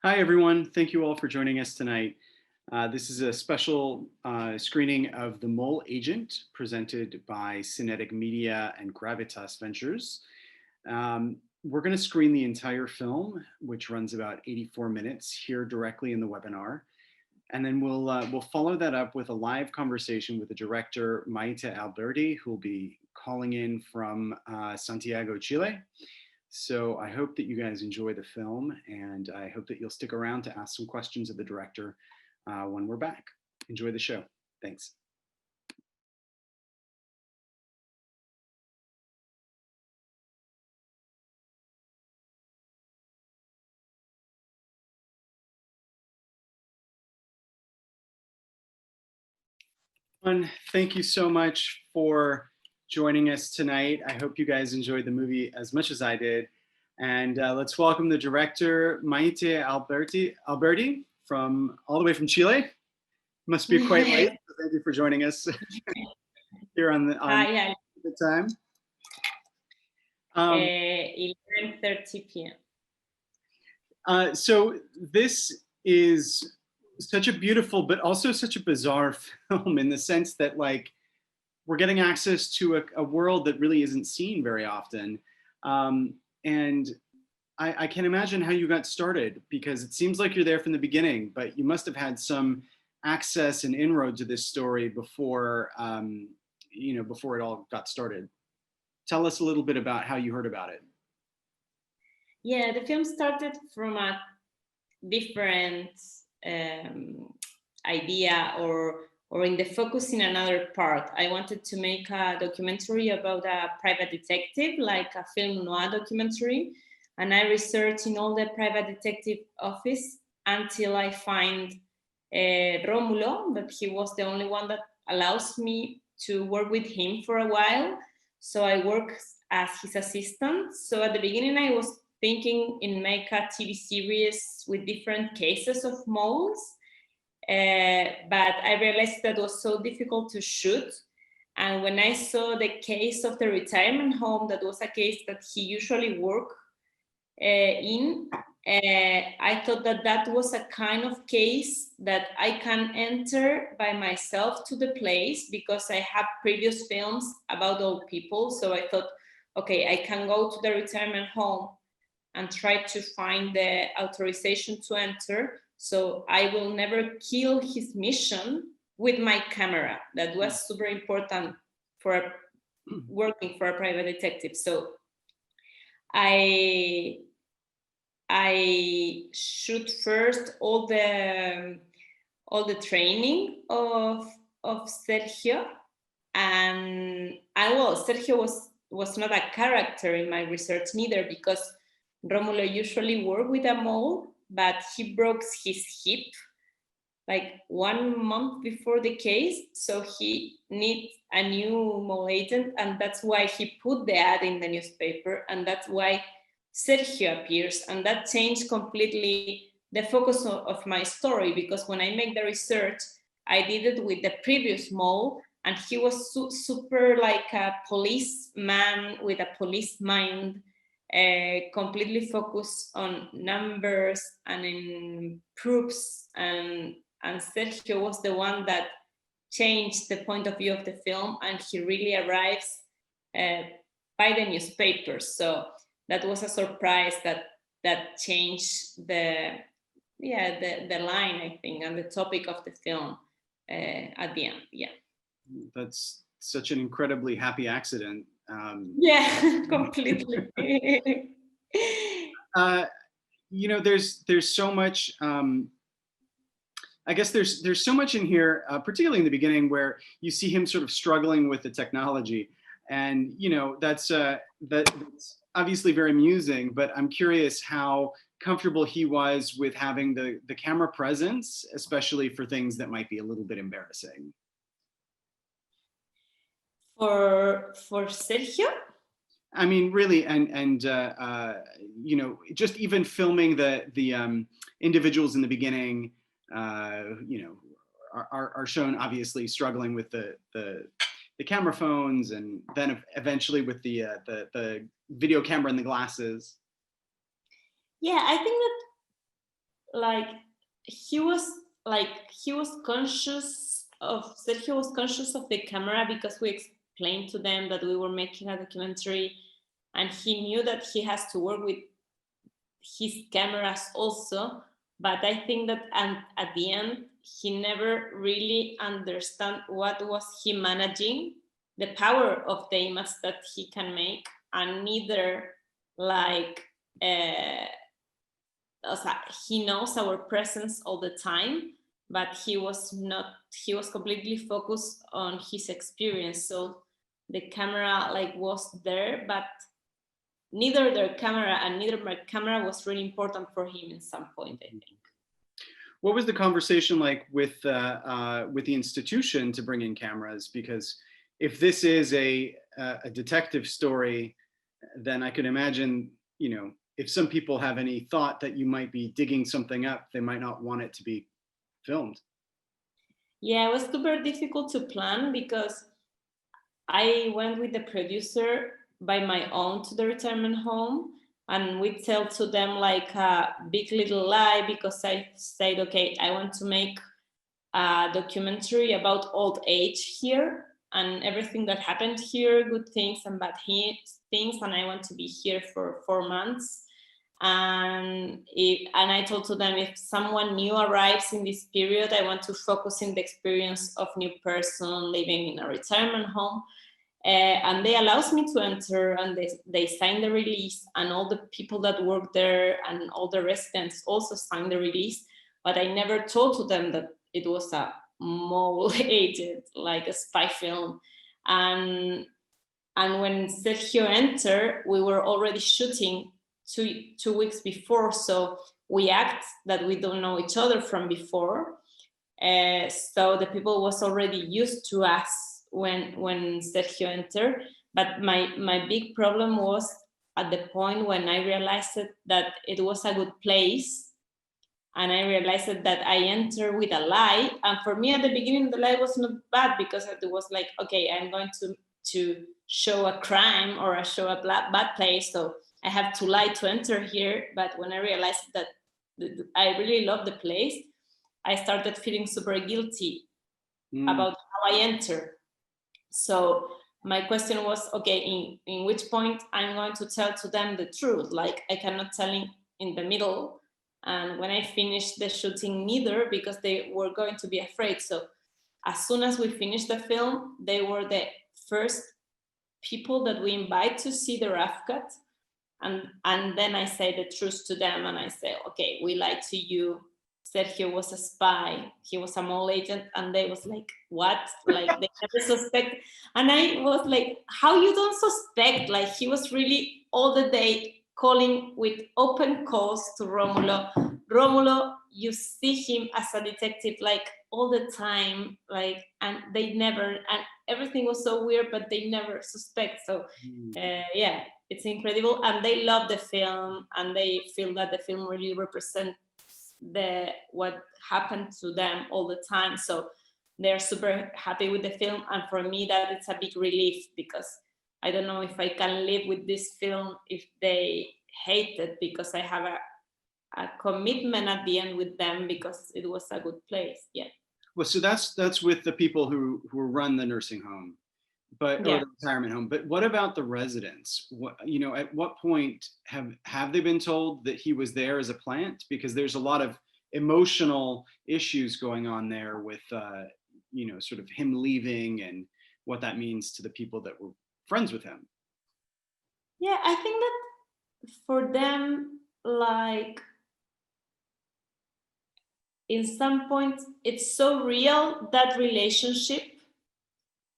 Hi, everyone. Thank you all for joining us tonight. This is a special screening of The Mole Agent presented by Cinetic Media and Gravitas Ventures. We're going to screen the entire film, which runs about 84 minutes here directly in the webinar. And then we'll follow that up with a live conversation with the director, Maite Alberdi, who will be calling in from Santiago, Chile. So I hope that you guys enjoy the film, and I hope that you'll stick around to ask some questions of the director when we're back. Enjoy the show. Thanks. Thank you so much for joining us tonight. I hope you guys enjoyed the movie as much as I did. And let's welcome the director, Maite Alberdi, from all the way from Chile. Must be quite late. So thank you for joining us here on the time. 11:30 p.m. So this is such a beautiful, but also such a bizarre film in the sense that, like, we're getting access to a world that really isn't seen very often. And I can imagine how you got started, because it seems like you're there from the beginning, but you must have had some access and inroad to this story before, before it all got started. Tell us a little bit about how you heard about it. Yeah, the film started from a different idea or in the focus in another part. I wanted to make a documentary about a private detective, like a film noir documentary. And I researched in all the private detective office until I find Romulo, but he was the only one that allows me to work with him for a while. So I worked as his assistant. So at the beginning I was thinking in make a TV series with different cases of moles. But I realized that was so difficult to shoot. And when I saw the case of the retirement home, that was a case that he usually worked in, I thought that that was a kind of case that I can enter by myself to the place, because I have previous films about old people. So I thought, okay, I can go to the retirement home and try to find the authorization to enter. So I will never kill his mission with my camera. That was super important for working for a private detective. So I shoot first all the training of Sergio, and Sergio was not a character in my research neither, because Romulo usually worked with a mole, but he broke his hip like 1 month before the case, so he needs a new mole agent, and that's why he put the ad in the newspaper, and that's why Sergio appears, and that changed completely the focus of my story, because when I make the research, I did it with the previous mole, and he was super like a policeman with a police mind, completely focused on numbers and in proofs, and Sergio was the one that changed the point of view of the film, and he really arrives by the newspapers. So that was a surprise that changed the line, I think, and the topic of the film at the end. Yeah. That's such an incredibly happy accident. Yeah, completely. There's so much. I guess there's so much in here, particularly in the beginning, where you see him sort of struggling with the technology, and that's obviously very amusing. But I'm curious how comfortable he was with having the camera presence, especially for things that might be a little bit embarrassing. For Sergio? I mean, really, and just even filming the individuals in the beginning, are shown obviously struggling with the camera phones, and then eventually with the video camera and the glasses. Yeah, I think that like he was Sergio was conscious of the camera because we explained to them that we were making a documentary, and he knew that he has to work with his cameras also. But I think that at the end he never really understand what was he managing, the power of the image that he can make, and neither like he knows our presence all the time, but he was completely focused on his experience. So the camera like was there, but neither their camera and neither my camera was really important for him in some point, I think. What was the conversation like with the institution to bring in cameras? Because if this is a detective story, then I can imagine, you know, if some people have any thought that you might be digging something up, they might not want it to be filmed. Yeah, it was super difficult to plan because I went with the producer by my own to the retirement home, and we tell to them like a big little lie because I said, okay, I want to make a documentary about old age here and everything that happened here, good things and bad things, and I want to be here for 4 months. And I told to them, if someone new arrives in this period, I want to focus in the experience of new person living in a retirement home. And they allows me to enter, and they signed the release, and all the people that work there and all the residents also signed the release. But I never told to them that it was a mole agent, like a spy film. And when Sergio entered, we were already shooting two weeks before, so we act that we don't know each other from before. So the people was already used to us when Sergio entered. But my big problem was at the point when I realized that it was a good place, and I realized that I entered with a lie. And for me at the beginning, the lie was not bad because it was like, okay, I'm going to show a crime or show a bad place, so I have to lie to enter here. But when I realized that I really love the place, I started feeling super guilty about how I enter. So my question was, okay, in which point I'm going to tell to them the truth? Like I cannot tell in the middle. And when I finished the shooting, neither, because they were going to be afraid. So as soon as we finished the film, they were the first people that we invite to see the rough cut. And then I say the truth to them, and I say, okay, we lied to you. Sergio was a spy. He was a mole agent. And they was like, what? Like they never suspect. And I was like, how you don't suspect? Like he was really all the day calling with open calls to Romulo. Romulo, you see him as a detective like all the time, like, and they never, and everything was so weird, but they never suspect. So yeah, it's incredible. And they love the film, and they feel that the film really represents what happened to them all the time. So they're super happy with the film. And for me, that it's a big relief, because I don't know if I can live with this film if they hate it, because I have a commitment at the end with them because it was a good place. Yeah. Well, so that's with the people who run the nursing home, but or the retirement home. But what about the residents? What, you know, at what point have they been told that he was there as a plant? Because there's a lot of emotional issues going on there with you know, sort of him leaving and what that means to the people that were friends with him. Yeah, I think that for them, like, in some point, it's so real, that relationship,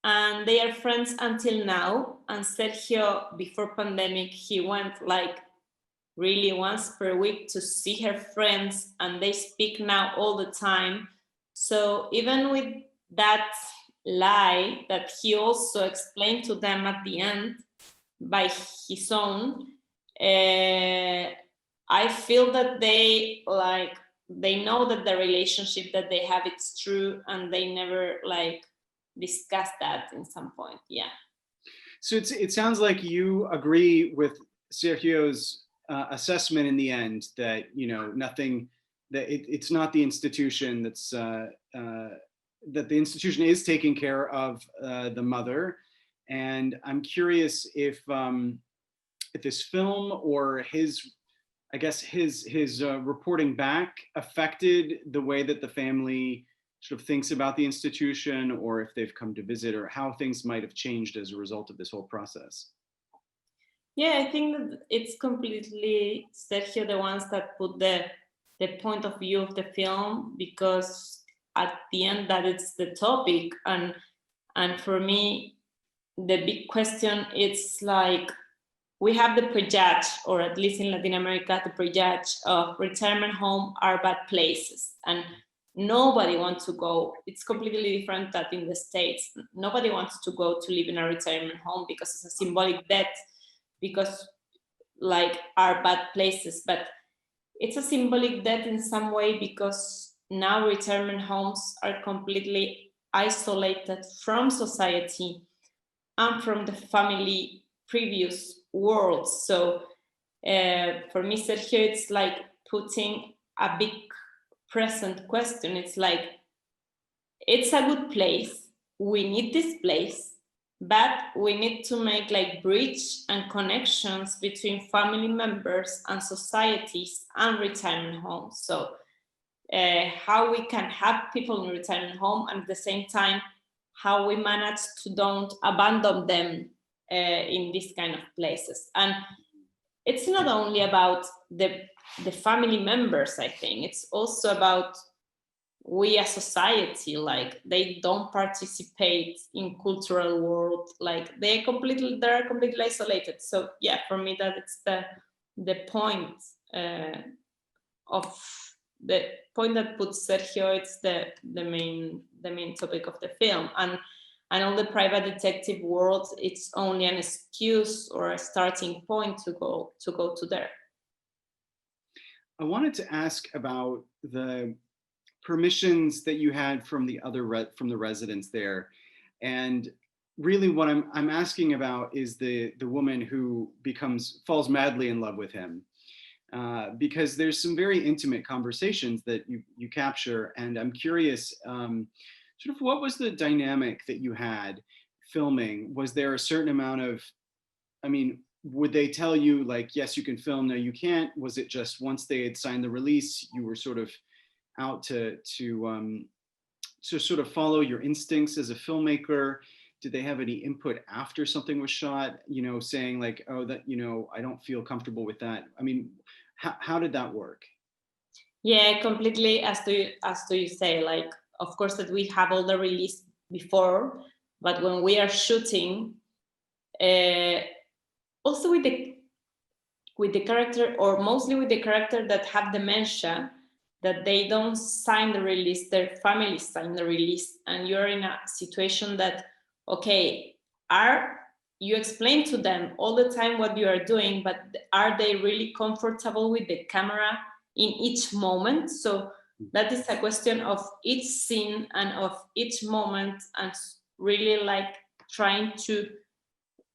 and they are friends until now. And Sergio, before pandemic, he went like really once per week to see her friends, and they speak now all the time. So even with that lie that he also explained to them at the end by his own, I feel that they know that the relationship that they have, it's true, and they never like discuss that in some point. Yeah. So it sounds like you agree with Sergio's assessment in the end that, you know, nothing that it's not the institution that's that the institution is taking care of the mother. And I'm curious if this film or his, I guess his reporting back affected the way that the family sort of thinks about the institution, or if they've come to visit, or how things might have changed as a result of this whole process. Yeah, I think that it's completely Sergio the ones that put the point of view of the film, because at the end that it's the topic, and for me the big question is like, we have the prejudge, or at least in Latin America, the prejudge of retirement home are bad places, and nobody wants to go. It's completely different than in the States. Nobody wants to go to live in a retirement home because it's a symbolic death, because like are bad places. But it's a symbolic death in some way, because now retirement homes are completely isolated from society and from the family previous world. So for me, Sergio, it's like putting a big present question. It's like, it's a good place, we need this place, but we need to make like bridge and connections between family members and societies and retirement homes. So how we can have people in retirement home, and at the same time how we manage to don't abandon them in these kind of places. And it's not only about the family members, I think it's also about we as society, like they don't participate in cultural world, like they're completely isolated. So yeah, for me that it's the point of the point that puts Sergio, it's the main topic of the film. And on the private detective world, it's only an excuse or a starting point to go to there. I wanted to ask about the permissions that you had from the from the residents there, and really what I'm asking about is the woman who falls madly in love with him, because there's some very intimate conversations that you capture, and I'm curious, sort of what was the dynamic that you had filming? Was there a certain amount of, I mean, would they tell you like, yes, you can film, no, you can't? Was it just once they had signed the release, you were sort of out to sort of follow your instincts as a filmmaker? Did they have any input after something was shot, you know, saying like, oh, that, you know, I don't feel comfortable with that? I mean, how did that work? Yeah, completely. As to you say, like, of course that we have all the release before, but when we are shooting, also with the character, or mostly with the character that have dementia, that they don't sign the release, their families sign the release, and you're in a situation that, okay, you explain to them all the time what you are doing, but are they really comfortable with the camera in each moment? So that is a question of each scene and of each moment, and really like trying to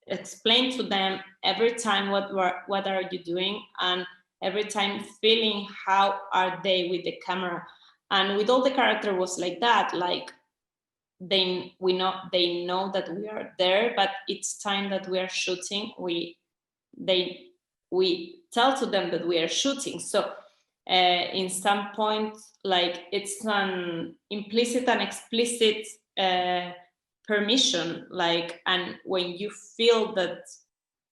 explain to them every time what are you doing, and every time feeling how are they with the camera. And with all the character was like that, like they know that we are there, but each time that we are shooting, we tell to them that we are shooting. So in some point, like it's an implicit and explicit permission, like, and when you feel that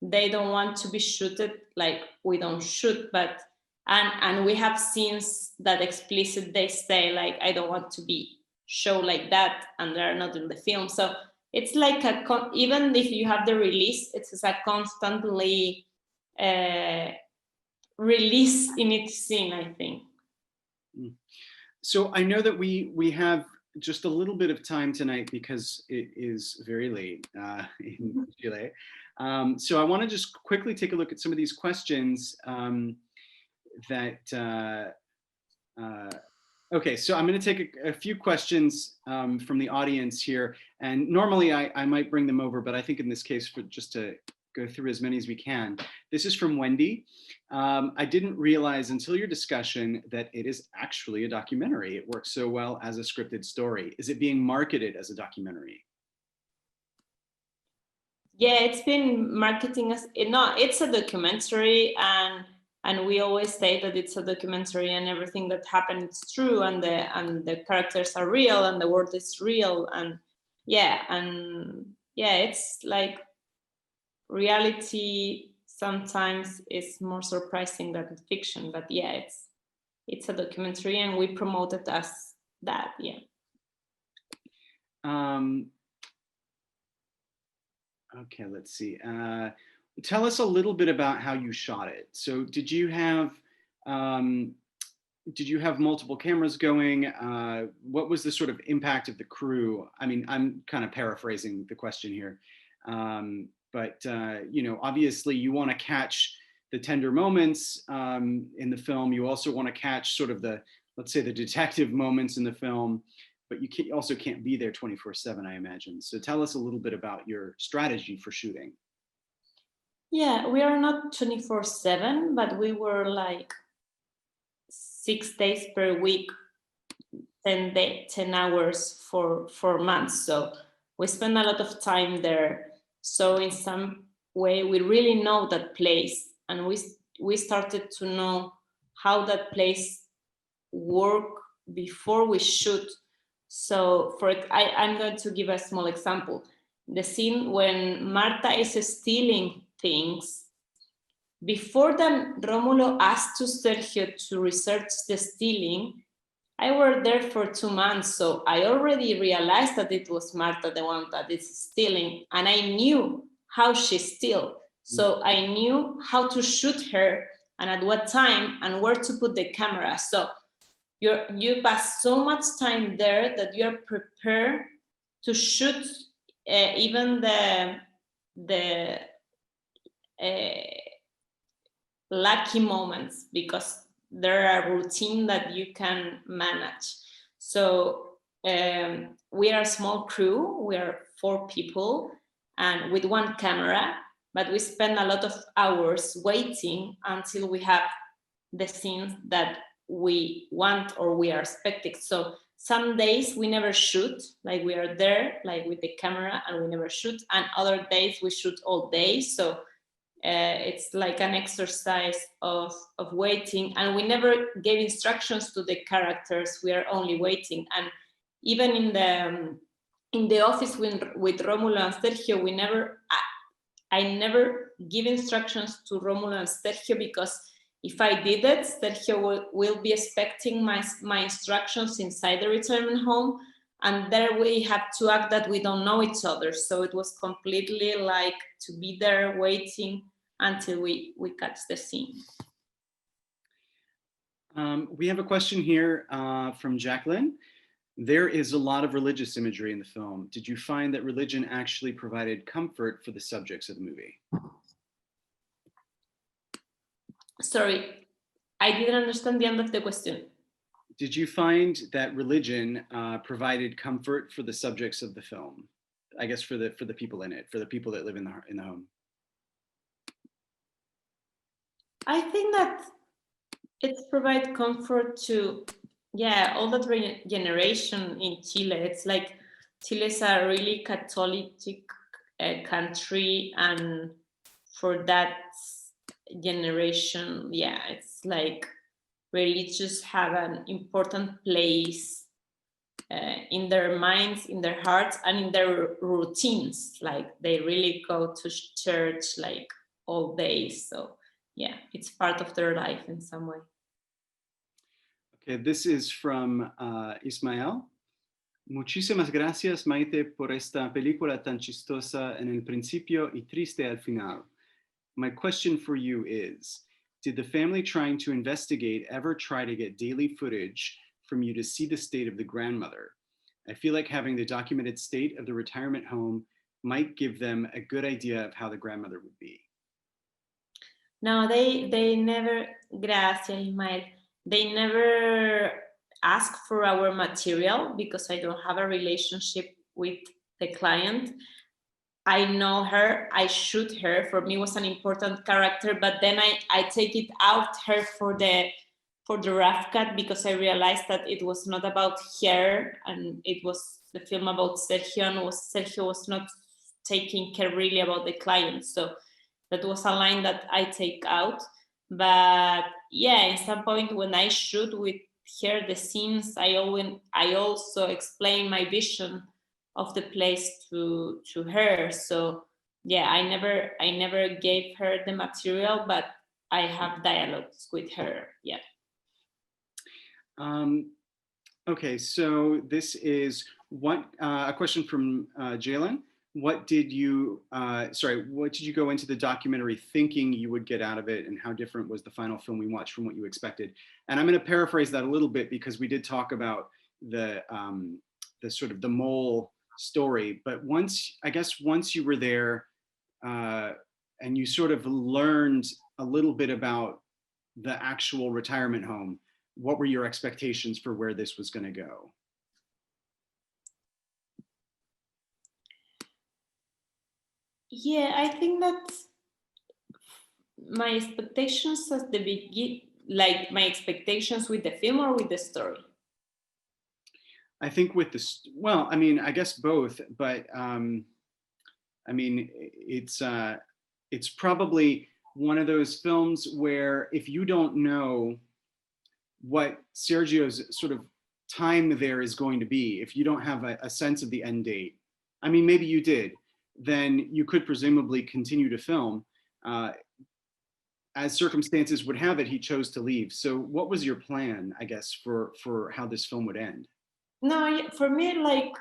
they don't want to be shooted, like we don't shoot. But and we have scenes that explicit, they say like, I don't want to be show like that, and they're not in the film. So it's like even if you have the release, it's a constantly release in each scene, I think. So I know that we have just a little bit of time tonight because it is very late in Chile. So I want to just quickly take a look at some of these questions okay, so I'm going to take a few questions from the audience here, and normally I might bring them over, but I think in this case, for just to go through as many as we can. This is from Wendy. I didn't realize until your discussion that it is actually a documentary. It works so well as a scripted story. Is it being marketed as a documentary? Yeah, it's been marketing as no, it's a documentary, and we always say that it's a documentary and everything that happened is true, and the characters are real and the world is real, and yeah, it's like reality sometimes is more surprising than fiction, but yeah, it's a documentary and we promote it as that. Yeah. Okay, let's see. Tell us a little bit about how you shot it. So did you have multiple cameras going? What was the sort of impact of the crew? I mean, I'm kind of paraphrasing the question here. But obviously you want to catch the tender moments in the film. You also want to catch sort of let's say the detective moments in the film, but you also can't be there 24/7, I imagine. So tell us a little bit about your strategy for shooting. Yeah, we are not 24/7, but we were like 6 days per week, 10 hours for 4 months. So we spend a lot of time there. So in some way, we really know that place, and we started to know how that place work before we shoot. So I'm going to give a small example. The scene when Marta is stealing things, before that Romulo asked to Sergio to research the stealing, I were there for 2 months, so I already realized that it was Marta, the one that is stealing, and I knew how she steals. So I knew how to shoot her and at what time and where to put the camera. So you pass so much time there that you're prepared to shoot even the lucky moments, because there are routine that you can manage. So we are a small crew. We are 4 people and with 1 camera, but we spend a lot of hours waiting until we have the scenes that we want or we are expecting. So some days we never shoot, like we are there, like with the camera, and we never shoot. And other days we shoot all day. So it's like an exercise of waiting, and we never gave instructions to the characters. We are only waiting. And even in the office with Romulo and Sergio, I never give instructions to Romulo and Sergio, because if I did it, Sergio will be expecting my instructions inside the retirement home, and there we have to act that we don't know each other. So it was completely like to be there waiting until we catch the scene. We have a question here from Jacqueline. There is a lot of religious imagery in the film. Did you find that religion actually provided comfort for the subjects of the movie? Sorry, I didn't understand the end of the question. Did you find that religion provided comfort for the subjects of the film? I guess for the people in it, for the people that live in the home. I think that it provides comfort to, all that generation in Chile. It's like Chile is a really Catholic country, and for that generation, it's like religious have an important place in their minds, in their hearts, and in their routines. Like they really go to church like all day. So it's part of their life in some way. Okay, this is from Ismael. Muchísimas gracias, Maite, por esta película tan chistosa en el principio y triste al final. My question for you is, did the family trying to investigate ever try to get daily footage from you to see the state of the grandmother? I feel like having the documented state of the retirement home might give them a good idea of how the grandmother would be. No, they never, gracias, Ismael. They never ask for our material, because I don't have a relationship with the client. I know her, I shoot her. For me, was an important character, but then I take it out her for the rough cut, because I realized that it was not about her, and it was the film about Sergio, and Sergio was not taking care really about the client. So that was a line that I take out. But yeah, in some point when I shoot with her the scenes, I also explain my vision of the place to her. So yeah, I never gave her the material, but I have dialogues with her. Yeah. Okay, so this is a question from Jalen. What did you go into the documentary thinking you would get out of it, and how different was the final film we watched from what you expected? And I'm going to paraphrase that a little bit, because we did talk about the sort of the mole story, but once you were there and you sort of learned a little bit about the actual retirement home, what were your expectations for where this was going to go? Yeah, I think that my expectations at the beginning, like my expectations with the film or with the story? I think with this, well, I mean, I guess both, but I mean, it's probably one of those films where if you don't know what Sergio's sort of time there is going to be, if you don't have a sense of the end date, I mean, maybe you did, then you could presumably continue to film. As circumstances would have it, he chose to leave. So what was your plan, I guess, for how this film would end? No, for me, like,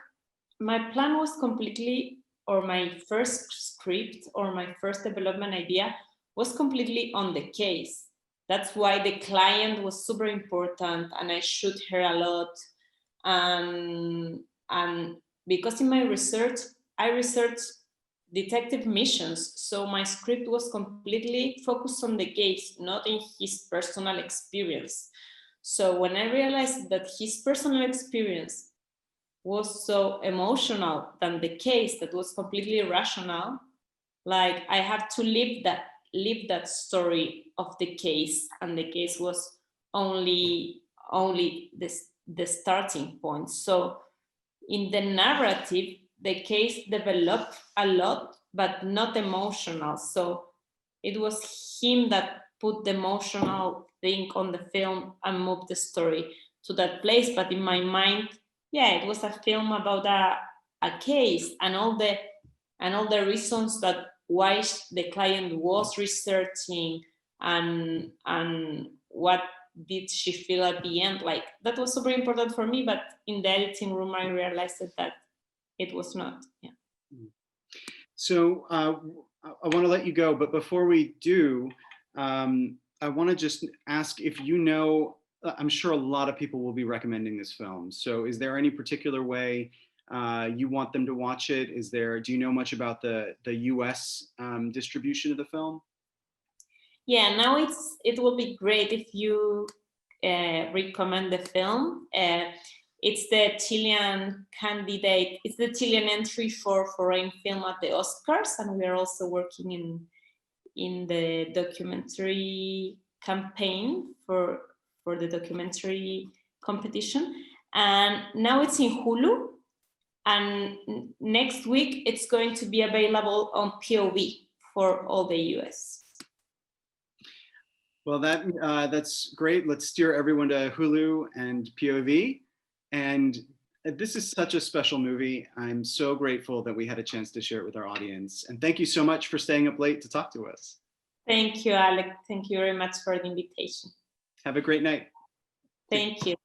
my plan was completely, or my first script or my first development idea was completely on the case. That's why the client was super important, and I shoot her a lot. And because in my research, I researched detective missions, so my script was completely focused on the case, not in his personal experience. So when I realized that his personal experience was so emotional than the case that was completely rational, like I have to live that story of the case, and the case was only the starting point. So in the narrative, the case developed a lot, but not emotional. So it was him that put the emotional thing on the film and moved the story to that place. But in my mind, yeah, it was a film about a case, and all the reasons that why the client was researching, and what did she feel at the end. Like, that was super important for me, but in the editing room I realized that it was not. Yeah. So I want to let you go, but before we do, I want to just ask if you know, I'm sure a lot of people will be recommending this film. So is there any particular way you want them to watch it? Do you know much about the US distribution of the film? Yeah, now it will be great if you recommend the film. It's the Chilean candidate. It's the Chilean entry for foreign film at the Oscars, and we are also working in the documentary campaign for the documentary competition. And now it's in Hulu, and next week it's going to be available on POV for all the US. Well, that's great. Let's steer everyone to Hulu and POV. And this is such a special movie. I'm so grateful that we had a chance to share it with our audience. And thank you so much for staying up late to talk to us. Thank you, Alec. Thank you very much for the invitation. Have a great night. Thank you.